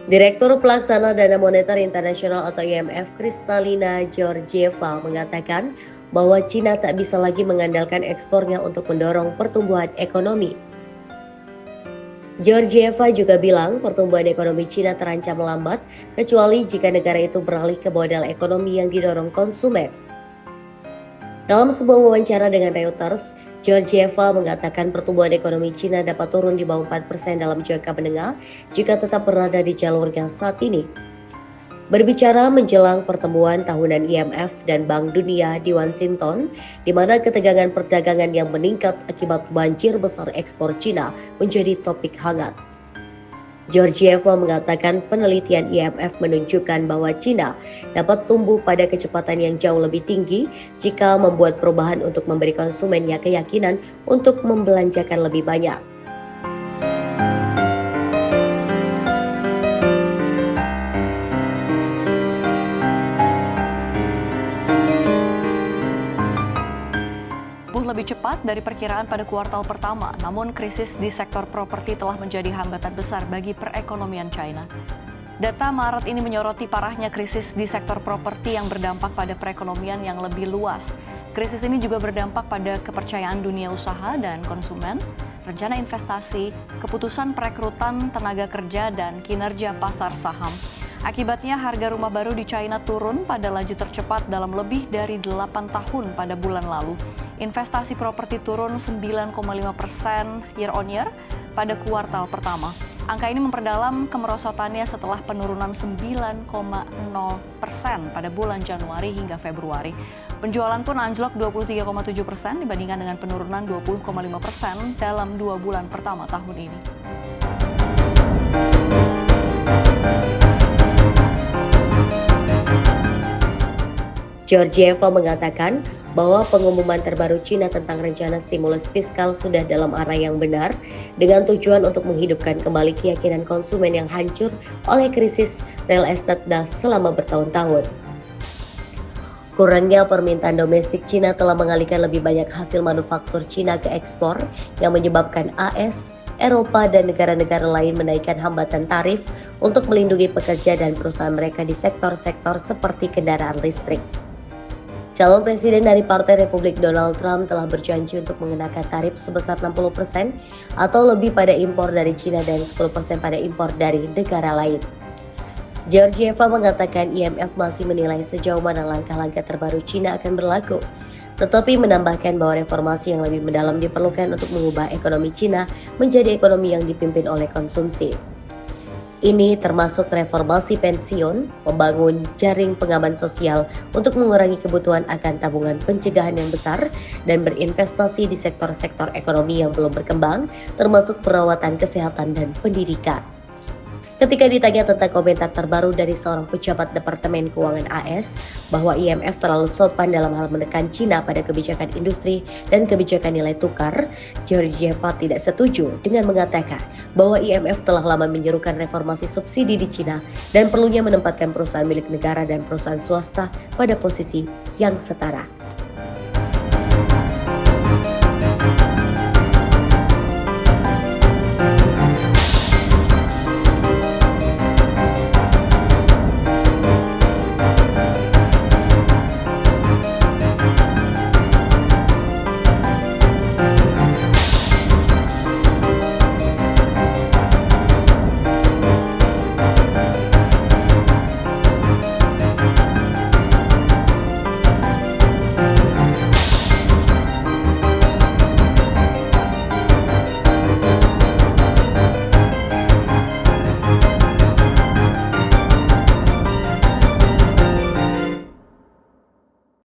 Direktur Pelaksana Dana Moneter Internasional atau IMF Kristalina Georgieva mengatakan bahwa Cina tak bisa lagi mengandalkan ekspornya untuk mendorong pertumbuhan ekonomi. Georgieva juga bilang pertumbuhan ekonomi Cina terancam melambat kecuali jika negara itu beralih ke model ekonomi yang didorong konsumen. Dalam sebuah wawancara dengan Reuters, Georgieva mengatakan pertumbuhan ekonomi Cina dapat turun di bawah 4% dalam jangka menengah jika tetap berada di jalurnya saat ini. Berbicara menjelang pertemuan tahunan IMF dan Bank Dunia di Washington, di mana ketegangan perdagangan yang meningkat akibat banjir besar ekspor Cina menjadi topik hangat. Georgieva mengatakan penelitian IMF menunjukkan bahwa Cina dapat tumbuh pada kecepatan yang jauh lebih tinggi jika membuat perubahan untuk memberi konsumennya keyakinan untuk membelanjakan lebih banyak. Lebih cepat dari perkiraan pada kuartal pertama, namun krisis di sektor properti telah menjadi hambatan besar bagi perekonomian China. Data Maret ini menyoroti parahnya krisis di sektor properti yang berdampak pada perekonomian yang lebih luas. Krisis ini juga berdampak pada kepercayaan dunia usaha dan konsumen, rencana investasi, keputusan perekrutan tenaga kerja, dan kinerja pasar saham. Akibatnya harga rumah baru di China turun pada laju tercepat dalam lebih dari 8 tahun pada bulan lalu. Investasi properti turun 9,5% year on year pada kuartal pertama. Angka ini memperdalam kemerosotannya setelah penurunan 9,0% pada bulan Januari hingga Februari. Penjualan pun anjlok 23,7% dibandingkan dengan penurunan 20,5% dalam 2 bulan pertama tahun ini. Georgieva mengatakan bahwa pengumuman terbaru Cina tentang rencana stimulus fiskal sudah dalam arah yang benar dengan tujuan untuk menghidupkan kembali keyakinan konsumen yang hancur oleh krisis real estate selama bertahun-tahun. Kurangnya permintaan domestik Cina telah mengalihkan lebih banyak hasil manufaktur Cina ke ekspor yang menyebabkan AS, Eropa, dan negara-negara lain menaikkan hambatan tarif untuk melindungi pekerja dan perusahaan mereka di sektor-sektor seperti kendaraan listrik. Calon presiden dari Partai Republik Donald Trump telah berjanji untuk mengenakan tarif sebesar 60% atau lebih pada impor dari Cina dan 10% pada impor dari negara lain. Georgieva mengatakan IMF masih menilai sejauh mana langkah-langkah terbaru Cina akan berlaku, tetapi menambahkan bahwa reformasi yang lebih mendalam diperlukan untuk mengubah ekonomi Cina menjadi ekonomi yang dipimpin oleh konsumsi. Ini termasuk reformasi pensiun, membangun jaring pengaman sosial untuk mengurangi kebutuhan akan tabungan pencegahan yang besar, dan berinvestasi di sektor-sektor ekonomi yang belum berkembang, termasuk perawatan kesehatan dan pendidikan. Ketika ditanya tentang komentar terbaru dari seorang pejabat Departemen Keuangan AS bahwa IMF terlalu sopan dalam hal menekan Cina pada kebijakan industri dan kebijakan nilai tukar, Georgieva tidak setuju dengan mengatakan bahwa IMF telah lama menyerukan reformasi subsidi di Cina dan perlunya menempatkan perusahaan milik negara dan perusahaan swasta pada posisi yang setara.